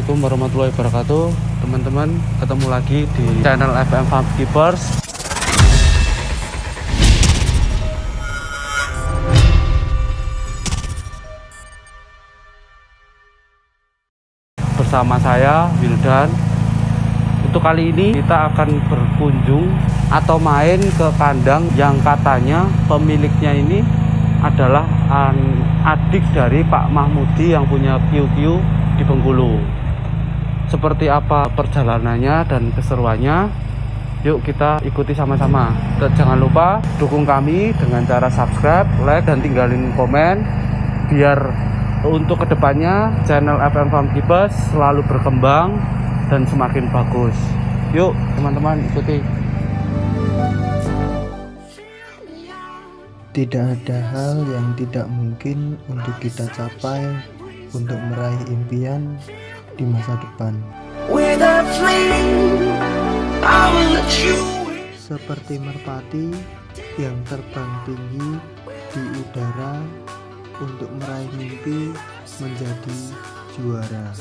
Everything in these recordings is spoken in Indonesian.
Assalamualaikum warahmatullahi wabarakatuh. Teman-teman, ketemu lagi di channel FM Farm Keepers. Bersama saya Wildan. Untuk kali ini kita akan berkunjung atau main ke kandang yang katanya pemiliknya ini adalah adik dari Pak Mahmudi yang punya QQ di Bengkulu. Seperti apa perjalanannya dan keseruannya, yuk kita ikuti sama-sama. Dan jangan lupa dukung kami dengan cara subscribe, like, dan tinggalin komen, biar untuk kedepannya channel FM Farm Keepers selalu berkembang dan semakin bagus. Yuk teman-teman, ikuti. Tidak ada hal yang tidak mungkin untuk kita capai untuk meraih impian di masa depan. Seperti merpati yang terbang tinggi di udara untuk meraih mimpi menjadi juara.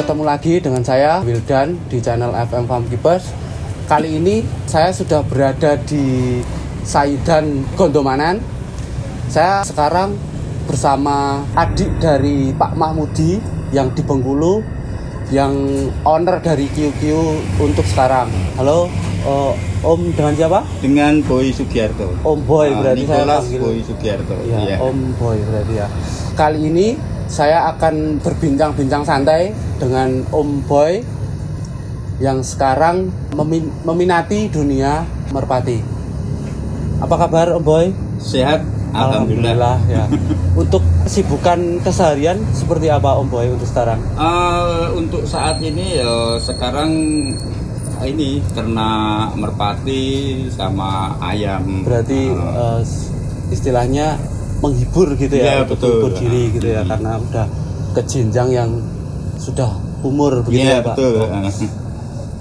Ketemu lagi dengan saya Wildan di channel FM Farm Keepers. Kali ini saya sudah berada di Saidan Gondomanan. Saya sekarang bersama adik dari Pak Mahmudi yang di Bengkulu, yang owner dari QQ untuk sekarang. Halo, Om, dengan siapa? Dengan Boy Sugiarto. Om Boy berarti Nicholas saya panggil. Boy Sugiarto. Ya, Ya. Om Boy berarti ya. Kali ini saya akan berbincang-bincang santai dengan Om Boy yang sekarang meminati dunia merpati. Apa kabar Om Boy? Sehat, alhamdulillah. Ya. Untuk kesibukan keseharian seperti apa Om Boy untuk sekarang? Untuk saat ini ya sekarang ini ternak merpati sama ayam. Berarti istilahnya menghibur gitu ya, Ya, betul. menghibur diri gitu ya, karena udah ke jenjang yang sudah umur begitu ya, Iya, Pak. betul.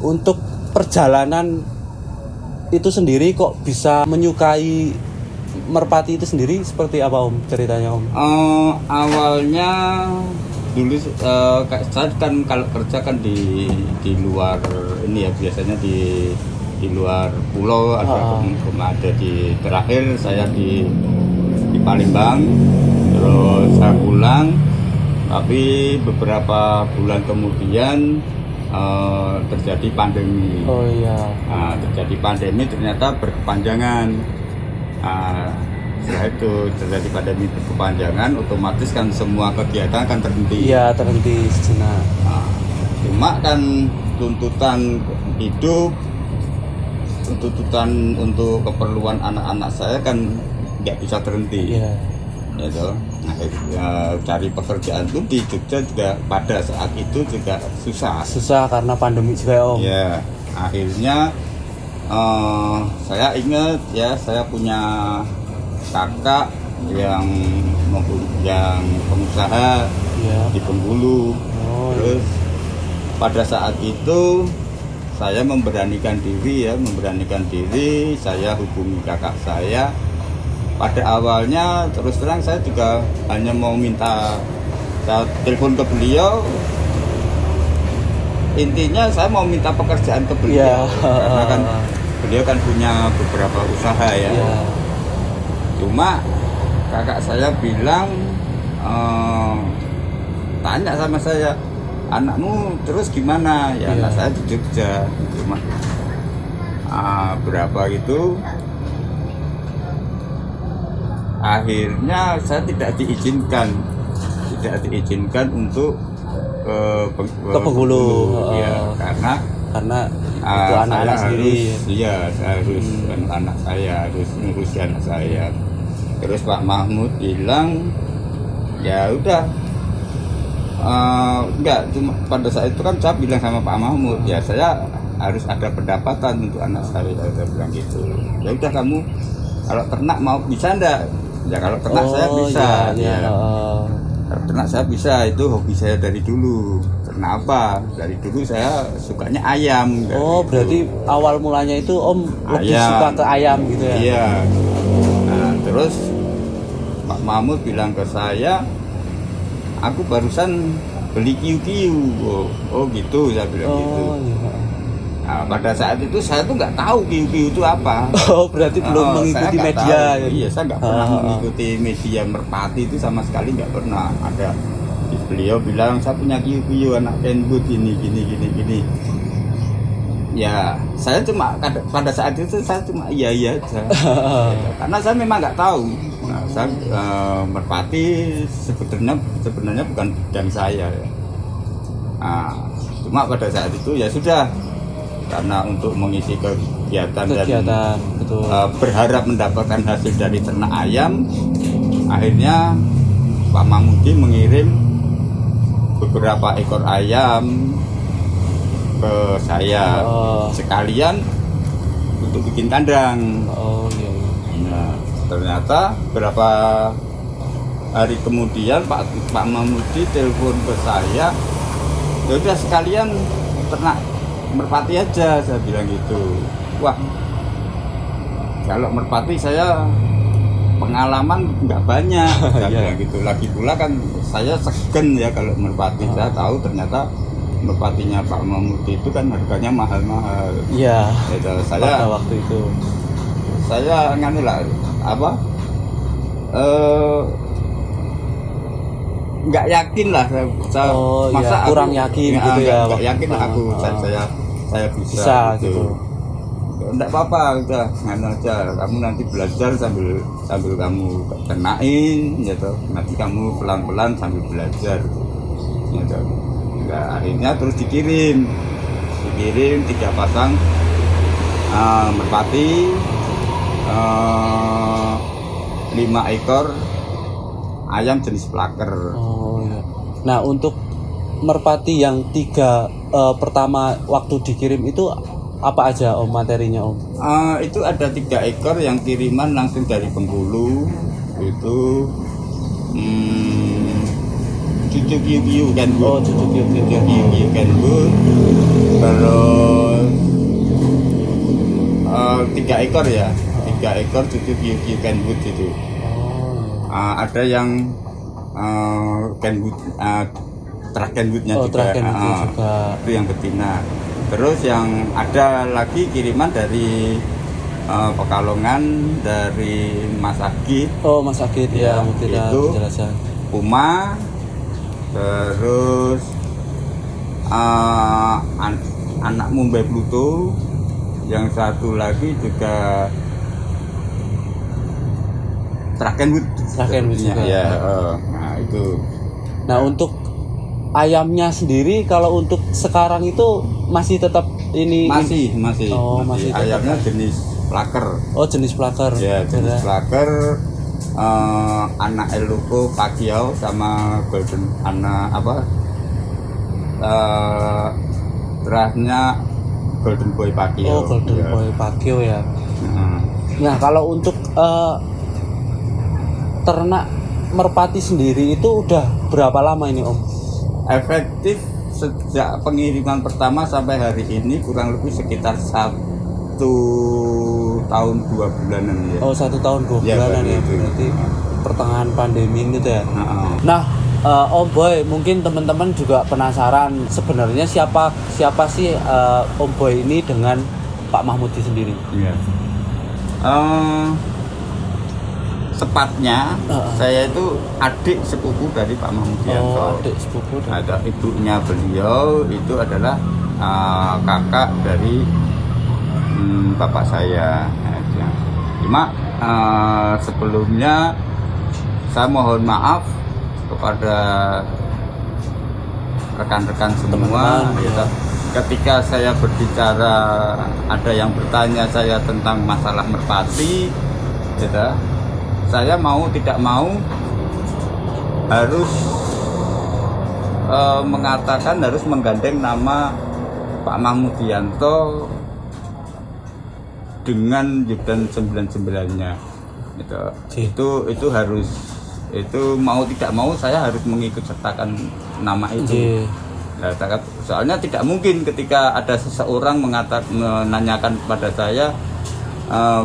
Untuk perjalanan itu sendiri kok bisa menyukai merpati itu sendiri seperti apa Om ceritanya Om? Awalnya dulu saya kan kalau kerja kan di luar ini ya, biasanya di luar pulau, ada di terakhir saya di Palembang, terus saya pulang, tapi beberapa bulan kemudian terjadi pandemi. Oh iya. Nah, terjadi pandemi ternyata berkepanjangan. Setelah itu terjadi pandemi berkepanjangan, otomatis kan semua kegiatan kan terhenti. Iya, terhenti sejenak. Nah, cuma kan tuntutan hidup, tuntutan untuk keperluan anak-anak saya kan nggak bisa terhenti. Iya. Ya toh. Nah, cari pekerjaan tuh di Jogja juga pada saat itu juga susah. Susah karena pandemi juga Om. Ya, akhirnya saya ingat ya, saya punya kakak yang pengusaha Iya. di Bengkulu. Oh, Terus pada saat itu saya memberanikan diri, saya hubungi kakak saya. Pada awalnya terus terang saya juga hanya mau minta, saya telepon ke beliau, intinya saya mau minta pekerjaan ke beliau. Karena kan beliau kan punya beberapa usaha ya. Cuma kakak saya bilang, tanya sama saya, anakmu terus gimana? Ya anak saya di Jogja, cuma berapa gitu. Akhirnya saya tidak diizinkan untuk ke Bengkulu. Ya, karena itu anak-anak sendiri. Iya, saya harus anak saya harus ngurusi anak saya. Terus Pak Mahmud bilang, ya udah, enggak, cuma pada saat itu kan saya bilang sama Pak Mahmud, ya saya harus ada pendapatan untuk anak saya. Saya bilang gitu. Ya udah, kamu kalau ternak mau bisa enggak? Ya kalau ternak saya bisa. Iya. Kalau ternak saya bisa, itu hobi saya dari dulu. Kenapa? Dari dulu saya sukanya ayam. Berarti awal mulanya itu Om lebih Ayam. suka ke ayam gitu ya? Iya. Nah, terus Pak Mahmud bilang ke saya, aku barusan beli kiu-kiu. Oh gitu, saya bilang gitu. Oh iya. Nah, pada saat itu saya tuh nggak tahu kiu-kiu itu apa. Oh berarti belum mengikuti saya nggak media tahu. ya? Iya, saya nggak pernah mengikuti media Merpati itu sama sekali, nggak pernah. Ada beliau bilang saya punya kiu-kiu anak Kenwood gini. Ya saya cuma pada saat itu saya cuma iya aja. Karena saya memang nggak tahu. Nah, saya Merpati sebenarnya bukan bidang saya ya. Nah, cuma pada saat itu ya sudah, karena untuk mengisi kegiatan dan betul. Berharap mendapatkan hasil dari ternak ayam, akhirnya Pak Mahmudi mengirim beberapa ekor ayam ke saya sekalian untuk bikin kandang. Oh iya. Nah, ternyata berapa hari kemudian Pak Mahmudi telepon ke saya, ya udah sekalian ternak Merpati aja, saya bilang gitu. Wah, kalau Merpati saya pengalaman nggak banyak, saya bilang gitu. Lagi pula kan saya segen ya kalau Merpati. Saya tahu ternyata Merpatinya Pak Mahmudi itu kan harganya mahal-mahal. Iya. Saya pada waktu itu saya nganu lah apa? Nggak yakin lah saya masa iya, kurang yakin gitu ya. Nggak yakin lah aku saya bisa gitu. Enggak apa-apa, udah nganu aja. Kamu nanti belajar sambil kamu kenain gitu. Nanti kamu pelan-pelan sambil belajar gitu. Nah, akhirnya terus dikirim 3 pasang Merpati, 5 ekor ayam jenis plaker. Oh iya. Nah untuk Merpati yang 3 pertama waktu dikirim itu apa aja Om materinya Om? Itu ada 3 ekor yang kiriman langsung dari Bengkulu, itu cucu kiu Kenwood. Oh cucu kiu Kenwood. Terus 3 ekor ya, 3 ekor cucu kiu Kenwood itu. Ada yang Kenwood, truk Kenwoodnya juga. Juga. Itu yang betina. Terus yang ada lagi kiriman dari Pekalongan, dari Mas Agit. Oh Mas Agit ya, mungkin itu penjelasan. Puma. Terus anak Mumbai Pluto, yang satu lagi juga Trakenwood juga. Ya, nah itu. Nah untuk ayamnya sendiri kalau untuk sekarang itu masih tetap ini masih ayamnya jenis plaker. Oh jenis plaker. Ya jenis plaker. Anak Eluko Pacquiao sama Golden anak apa terakhirnya Golden Boy Pacquiao. Oh Golden Boy Pacquiao ya. Nah kalau untuk ternak Merpati sendiri itu udah berapa lama ini Om? Efektif sejak pengiriman pertama sampai hari ini kurang lebih sekitar 1 tahun 2 bulanan ya. Oh 1 tahun 2 bulanan ya, berarti pertengahan pandemi ini tuh ya. Nah Om Boy, mungkin teman-teman juga penasaran sebenarnya siapa sih Om Boy ini dengan Pak Mahmudi sendiri? Iya. Tepatnya saya itu adik sepupu dari Pak Mahmudi. Oh adik sepupu. Ada ibunya beliau itu adalah kakak dari bapak saya. Cuma sebelumnya saya mohon maaf kepada rekan-rekan semua ya. Ketika saya berbicara ada yang bertanya saya tentang masalah Merpati gitu, saya mau tidak mau harus mengatakan harus menggandeng nama Pak Mahmudianto dengan Yudan 99-nya gitu. Itu harus, itu mau tidak mau saya harus mengikut sertakan nama itu. Nah, soalnya tidak mungkin ketika ada seseorang menanyakan kepada saya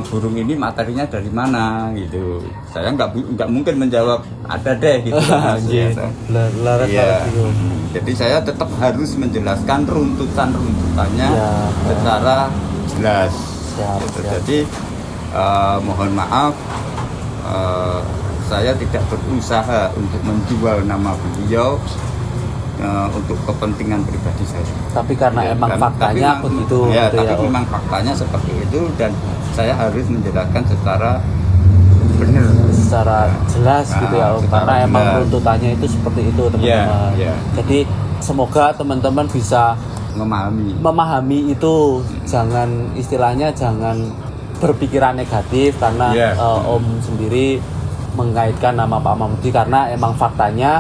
burung ini materinya dari mana gitu. Saya nggak mungkin menjawab ada deh gitu. Iya. Jadi saya tetap harus menjelaskan runtutannya secara jelas. Gitu. Jadi mohon maaf, saya tidak berusaha untuk menjual nama beliau untuk kepentingan pribadi saya. Tapi karena emang faktanya begitu. Ya, gitu tapi memang faktanya seperti itu dan saya harus menjelaskan secara benar, secara jelas gitu ya Om. Karena emang runtutannya itu seperti itu teman-teman. Jadi semoga teman-teman bisa memahami itu. Jangan istilahnya jangan berpikiran negatif karena Om sendiri mengaitkan nama Pak Mahmudi, karena emang faktanya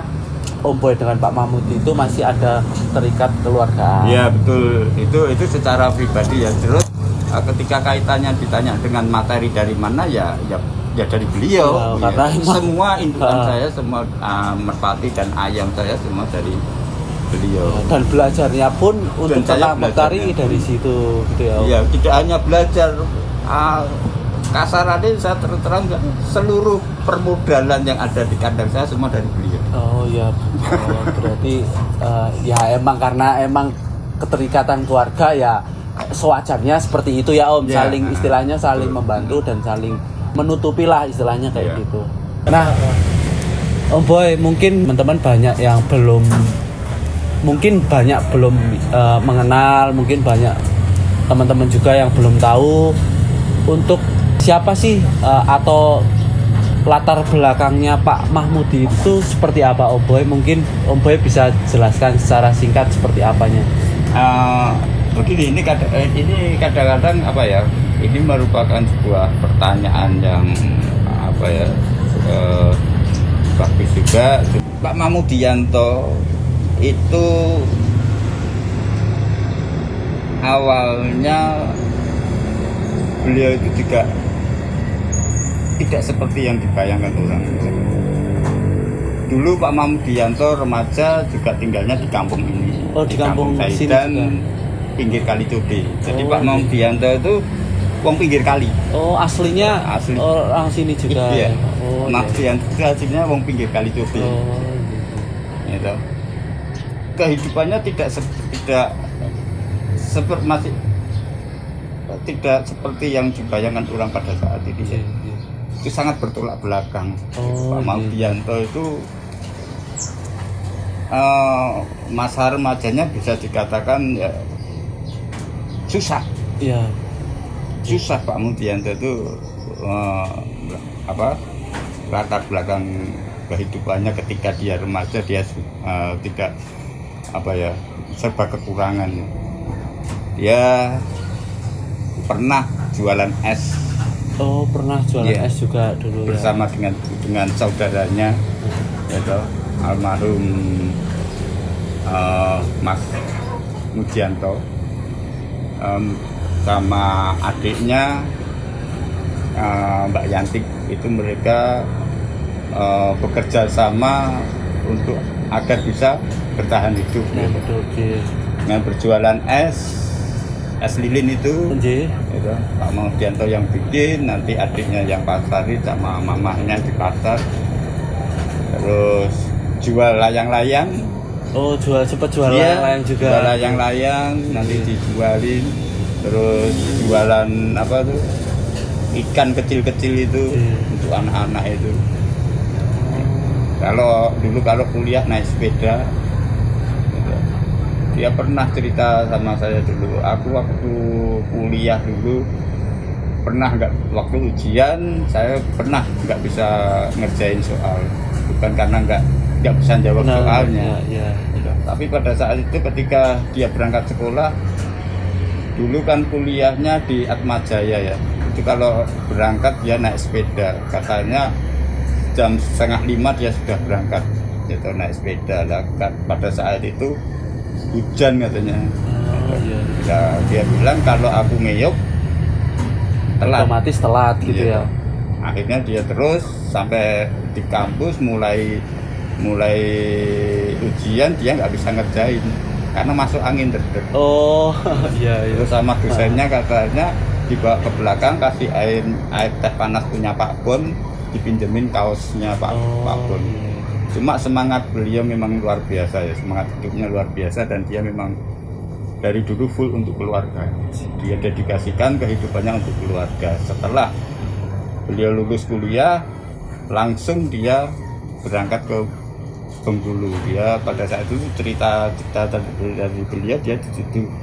Om Boy dengan Pak Mahmudi itu masih ada terikat keluarga. Iya betul, itu secara pribadi ya. Terus ketika kaitannya ditanya dengan materi dari mana ya dari beliau. Karena semua indukan saya, semua merpati dan ayam saya semua dari beliau. Dan belajarnya pun untuk materi dari situ gitu ya. Iya, tidak hanya belajar kasarannya, saya terang seluruh permodalan yang ada di kandang saya semua dari beliau. Oh ya, berarti ya emang karena emang keterikatan keluarga ya sewajarnya seperti itu ya Om. Saling istilahnya saling membantu dan saling menutupi lah istilahnya kayak gitu. Nah Om Boy, mungkin teman-teman banyak yang belum mengenal, mungkin banyak teman-teman juga yang belum tahu untuk siapa sih atau latar belakangnya Pak Mahmudi itu seperti apa Om Boy? Mungkin Om Boy bisa jelaskan secara singkat seperti apanya. Begini, ini kadang-kadang apa ya? Ini merupakan sebuah pertanyaan yang apa ya? Bagus juga. Pak Mahmudianto itu awalnya beliau itu juga tidak seperti yang dibayangkan orang. Dulu Pak Mahmudianto remaja juga tinggalnya di kampung ini. Oh, di kampung sini dan juga. Pinggir Kali Code. Jadi Pak Mahmudianto itu wong pinggir kali. Oh, aslinya orang sini juga. Iya. Oh, Mahmudianto itu aslinya wong pinggir Kali Code. Oh, gitu. Kehidupannya tidak seperti yang dibayangkan orang pada saat ini. Itu sangat bertolak belakang. Pak Mahmudianto itu masa remajanya bisa dikatakan ya susah. Iya. Susah Pak Mahmudianto itu latar belakang kehidupannya ketika dia remaja dia tidak serba kekurangan. Dia pernah jualan es. Oh, pernah jualan es juga dulu bersama dengan saudaranya, yaitu almarhum Mas Mudianto, sama adiknya Mbak Yantik. Itu mereka bekerja sama untuk agar bisa bertahan hidup. Dengan berjualan es lilin itu Pak Mahmudianto yang bikin, nanti adiknya yang pasarin sama mamahnya di pasar. Terus jual layang-layang. Oh, sempat jual layang-layang juga. Jual layang-layang nanti dijualin. Terus jualan ikan kecil-kecil itu untuk anak-anak itu. Kalau kuliah naik sepeda. Dia pernah cerita sama saya dulu, aku waktu kuliah dulu pernah waktu ujian saya pernah nggak bisa ngerjain soal, bukan karena nggak bisa jawab soalnya. Tapi pada saat itu ketika dia berangkat sekolah, dulu kan kuliahnya di Atmajaya ya, itu kalau berangkat dia naik sepeda, katanya jam 4:30 dia sudah berangkat, gitu, naik sepeda lah. Pada saat itu hujan katanya. Nah, dia bilang kalau aku ngeyok telat, otomatis telat gitu ya. Akhirnya dia terus sampai di kampus mulai ujian dia nggak bisa ngerjain karena masuk angin. Oh iya. Terus sama dosennya katanya dibawa ke belakang, kasih air teh panas punya Pak Bon, dipinjemin kaosnya Pak Bon. Cuma semangat beliau memang luar biasa ya, semangat hidupnya luar biasa, dan dia memang dari dulu full untuk keluarga. Dia dedikasikan kehidupannya untuk keluarga. Setelah beliau lulus kuliah, langsung dia berangkat ke Bengkulu. Dia pada saat itu cerita dari beliau, dia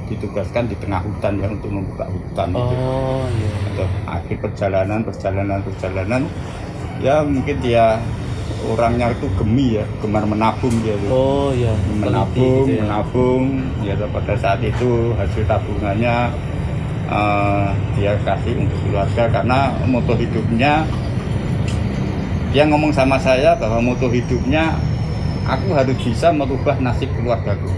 ditugaskan di tengah hutan ya, untuk membuka hutan. Iya. Akhir perjalanan ya, mungkin dia orangnya itu gemi ya, gemar menabung dia. Menabung ya. Pada saat itu hasil tabungannya dia kasih untuk keluarga, karena moto hidupnya, dia ngomong sama saya bahwa moto hidupnya, aku harus bisa merubah nasib keluargaku,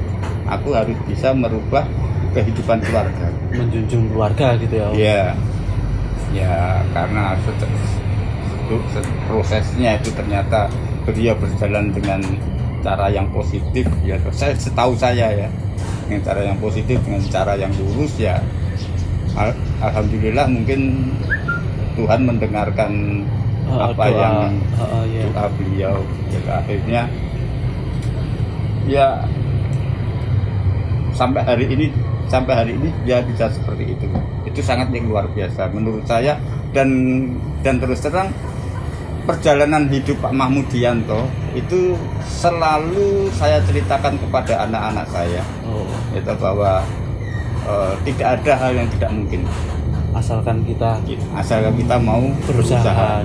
aku harus bisa merubah kehidupan keluarga, menjunjung keluarga gitu ya. Iya ya, karena prosesnya itu ternyata beliau berjalan dengan cara yang positif ya. Setahu saya ya, dengan cara yang positif, dengan cara yang lurus ya. Alhamdulillah mungkin Tuhan mendengarkan doa beliau. Jadi akhirnya ya sampai hari ini dia bisa seperti itu. Itu sangat yang luar biasa menurut saya, dan terus terang perjalanan hidup Pak Mahmudianto itu selalu saya ceritakan kepada anak-anak saya, itu bahwa tidak ada hal yang tidak mungkin asalkan kita mau berusaha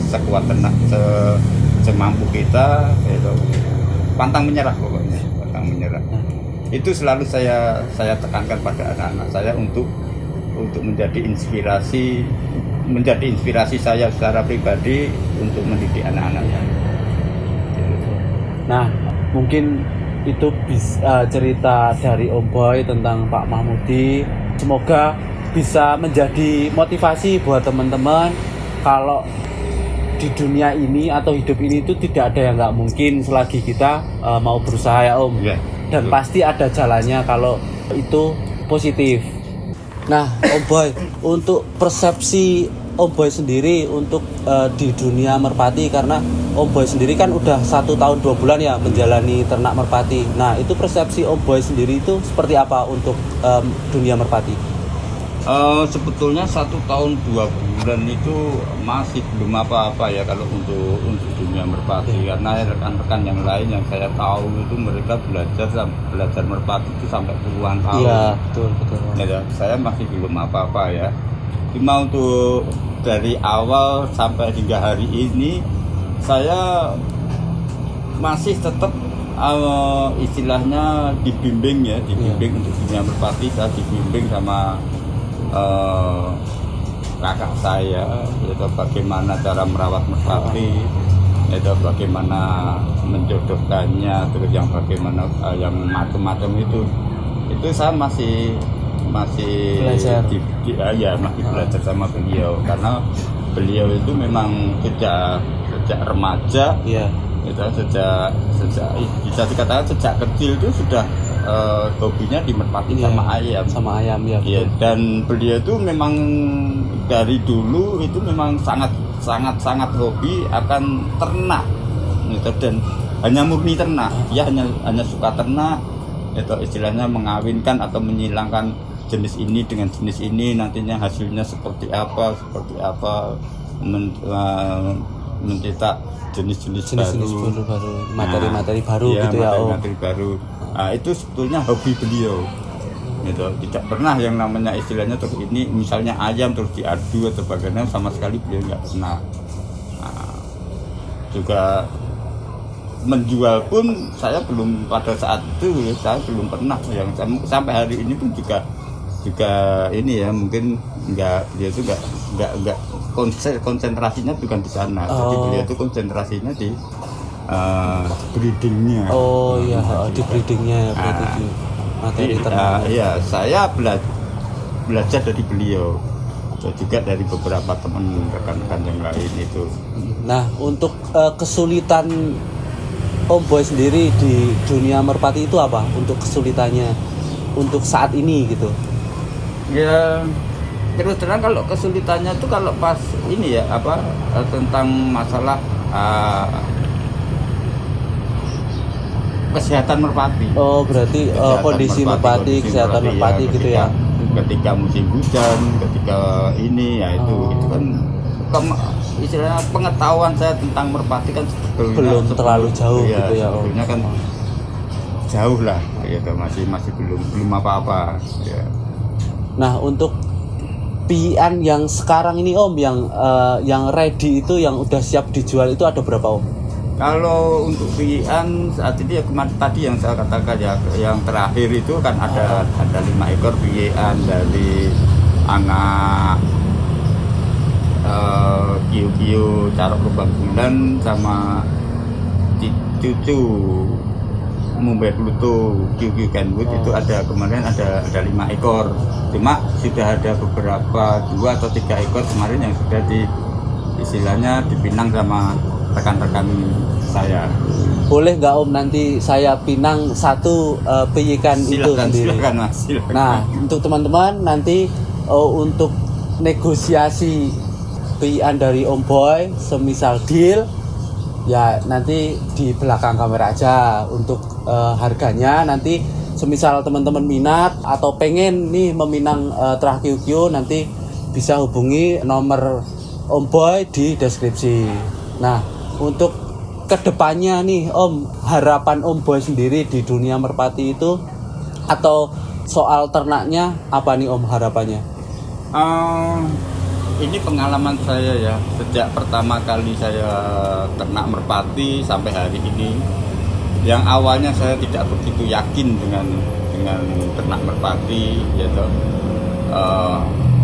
sekuat tenaga, semampu kita, itu pantang menyerah pokoknya, pantang menyerah. Itu selalu saya tekankan pada anak-anak saya untuk menjadi inspirasi saya secara pribadi untuk mendidik anak-anaknya. Nah, mungkin itu bisa cerita dari Om Boy tentang Pak Mahmudi. Semoga bisa menjadi motivasi buat teman-teman kalau di dunia ini atau hidup ini itu tidak ada yang nggak mungkin selagi kita mau berusaha ya Om. Yeah, dan pasti ada jalannya kalau itu positif. Nah Om Boy, untuk persepsi Om Boy sendiri untuk di dunia merpati, karena Om Boy sendiri kan udah 1 tahun 2 bulan ya menjalani ternak merpati. Nah itu persepsi Om Boy sendiri itu seperti apa untuk dunia merpati? Sebetulnya 1 tahun 2 bulan itu masih belum apa-apa ya kalau untuk dunia merpati, karena rekan-rekan yang lain yang saya tahu itu mereka belajar merpati itu sampai puluhan tahun. Iya betul. Ya, saya masih belum apa-apa ya. Cuma untuk dari awal sampai hingga hari ini saya masih tetap istilahnya dibimbing untuk dunia merpati. Saya dibimbing sama kakak saya, yaitu bagaimana cara merawat merpati, yaitu bagaimana menjodohkannya, terus yang bagaimana yang macam-macam itu saya masih belajar. Masih belajar sama beliau, karena beliau itu memang sejak remaja, itu sejak bisa dikatakan sejak kecil itu sudah hobinya di merpati sama ayam ya. Dan beliau itu memang dari dulu itu memang sangat hobi akan ternak gitu, dan hanya murni ternak. Dia hanya suka ternak, itu istilahnya mengawinkan atau menyilangkan jenis ini dengan jenis ini, nantinya hasilnya seperti apa, mencetak jenis-jenis baru, materi baru gitu ya. Materi baru. Nah, itu sebetulnya hobi beliau. Gitu. Tidak pernah yang namanya istilahnya terus ini misalnya ayam terus diadu atau bagaimana, sama sekali beliau nggak pernah. Nah, juga menjual pun saya belum, pada saat itu saya belum pernah, yang sampai hari ini pun juga ini ya, mungkin dia itu nggak konsentrasinya bukan di sana. Jadi beliau itu konsentrasinya di breedingnya. Di breedingnya ya, berarti di materi ternak. Iya, saya belajar dari beliau, juga dari beberapa teman rekan-rekan yang lain itu. Nah, untuk kesulitan Om Boy sendiri di dunia merpati itu apa? Untuk kesulitannya untuk saat ini gitu. Ya terus terang kalau kesulitannya tuh kalau pas ini ya tentang masalah kesehatan merpati. Oh, berarti kondisi merpati, kesehatan merpati gitu ya. Ketika musim hujan, ketika ini ya itu kan istilahnya pengetahuan saya tentang merpati kan belum terlalu jauh ya, gitu ya. Sebetulnya kan jauh lah gitu, masih belum apa-apa ya. Nah, untuk pian yang sekarang ini Om, yang ready itu, yang udah siap dijual itu ada berapa Om? Kalau untuk pian saat ini ya kemarin tadi yang saya katakan ya, yang terakhir itu kan ada 5 ekor pian dari anak Kiu Carok Lubang Bulan sama cucu Mumbai Pluto Kiu Kenwood. Itu ada kemarin ada 5 ekor. Cuma sudah ada beberapa 2 atau 3 ekor kemarin yang sudah istilahnya dipinang sama rekan-rekan saya. Boleh nggak Om nanti saya pinang satu piikan itu sendiri? Silakan Mas, silakan. Nah, untuk teman-teman nanti untuk negosiasi pian dari Om Boy semisal deal ya nanti di belakang kamera aja. Untuk harganya nanti semisal teman-teman minat atau pengen nih meminang terah QQ, nanti bisa hubungi nomor Om Boy di deskripsi. Nah, untuk kedepannya nih Om, harapan Om Boy sendiri di dunia merpati itu atau soal ternaknya apa nih Om harapannya? Ini pengalaman saya ya, sejak pertama kali saya ternak merpati sampai hari ini. Yang awalnya saya tidak begitu yakin dengan ternak merpati, yaitu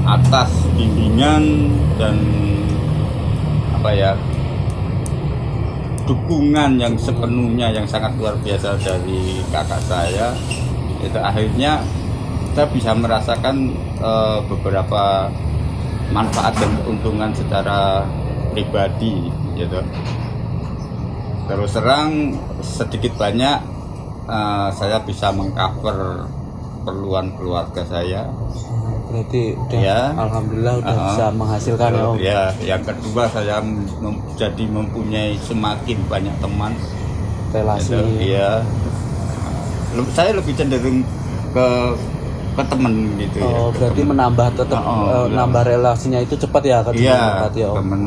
atas bimbingan dan dukungan yang sepenuhnya yang sangat luar biasa dari kakak saya, itu akhirnya kita bisa merasakan beberapa manfaat dan keuntungan secara pribadi gitu. Terus terang sedikit banyak saya bisa mengcover keperluan keluarga saya. Berarti udah Ya. Alhamdulillah udah bisa menghasilkan ya Om. Ya, yang kedua saya jadi mempunyai semakin banyak teman. Relasi. Iya. Saya lebih cenderung ke teman gitu ya. Oh, berarti menambah tetap nambah relasinya itu cepat ya kan? Iya, Ya, Om. teman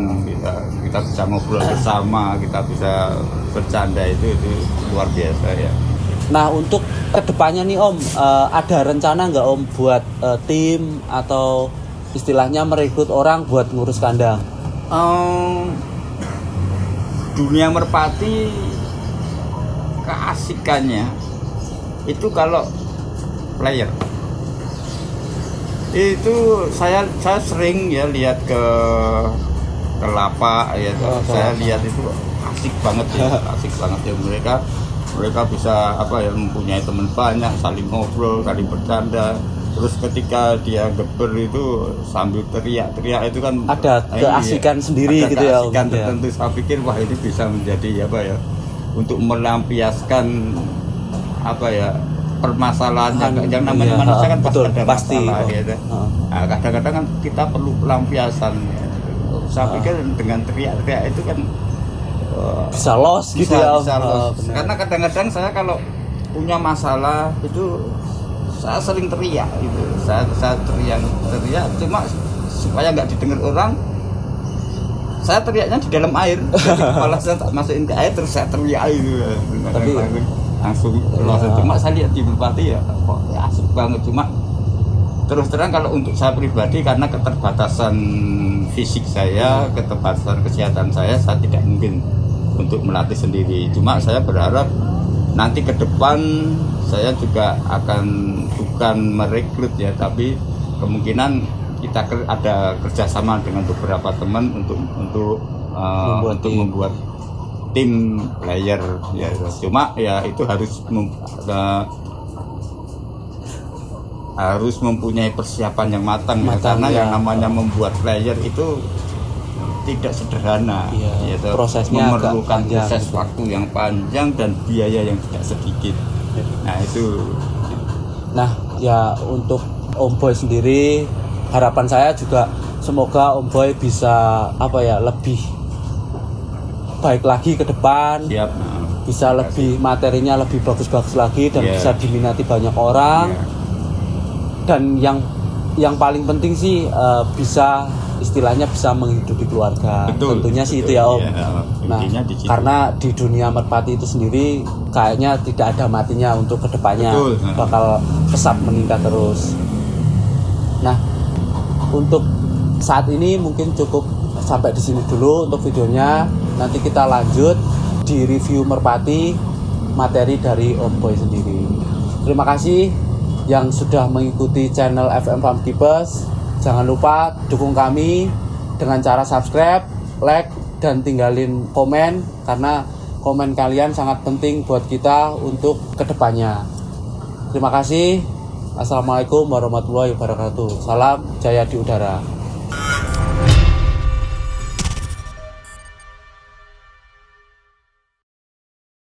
kita bisa ngobrol bersama, kita bisa bercanda itu luar biasa ya. Nah, untuk kedepannya nih Om, ada rencana nggak Om buat tim atau istilahnya merekrut orang buat ngurus kandang? Dunia merpati keasikannya itu kalau player itu saya sering ya lihat ke lapak ya, saya lihat itu asik banget ya mereka bisa mempunyai teman banyak, saling ngobrol, saling bercanda. Terus ketika dia geber itu sambil teriak-teriak itu kan ada keasikan sendiri ada gitu ya Om. keasikan tertentu. Saya pikir wah ini bisa menjadi untuk melampiaskan permasalahan yang namanya manusia kan betul, pasti ada pasti, masalah gitu. Nah, kadang-kadang kan kita perlu pelampiasan. Saya pikir dengan teriak-teriak itu kan bisa los gitu ya Om. bisa los. Karena kadang-kadang saya kalau punya masalah itu saya sering teriak gitu. Saya teriak cuma supaya nggak didengar orang. Saya teriaknya di dalam air. Jadi kepala saya tak masukin ke air terus saya teriak itu. Tapi langsung los. Cuma saya lihat di merpati ya asik banget. Cuma terus terang kalau untuk saya pribadi karena keterbatasan fisik saya, keterbatasan kesehatan saya tidak mungkin untuk melatih sendiri. Cuma saya berharap nanti ke depan saya juga akan bukan merekrut ya, tapi kemungkinan kita ada kerjasama dengan beberapa teman untuk membuat tim player ya. Cuma ya itu harus mempunyai persiapan yang matang ya, karena yang namanya membuat player itu tidak sederhana ya, prosesnya memerlukan panjang, proses waktu yang panjang dan biaya yang tidak sedikit. Nah itu. Nah ya untuk Om Boy sendiri. Harapan saya juga semoga Om Boy bisa lebih baik lagi ke depan. Siap. Bisa lebih materinya lebih bagus-bagus lagi dan Yeah. bisa diminati banyak orang. Yeah. Dan yang paling penting sih bisa istilahnya bisa menghidupi keluarga. Betul, Tentunya sih betul. itu ya Om. Ya, Nah, intinya di situ. karena di dunia merpati itu sendiri kayaknya tidak ada matinya untuk kedepannya. Betul. Bakal pesat meningkat terus. Nah, untuk saat ini mungkin cukup sampai di sini dulu untuk videonya. Nanti kita lanjut di review merpati materi dari Om Boy sendiri. Terima kasih yang sudah mengikuti channel FM Farm Keepers. Jangan lupa dukung kami dengan cara subscribe, like, dan tinggalin komen karena komen kalian sangat penting buat kita untuk kedepannya. Terima kasih. Assalamualaikum warahmatullahi wabarakatuh. Salam jaya di udara.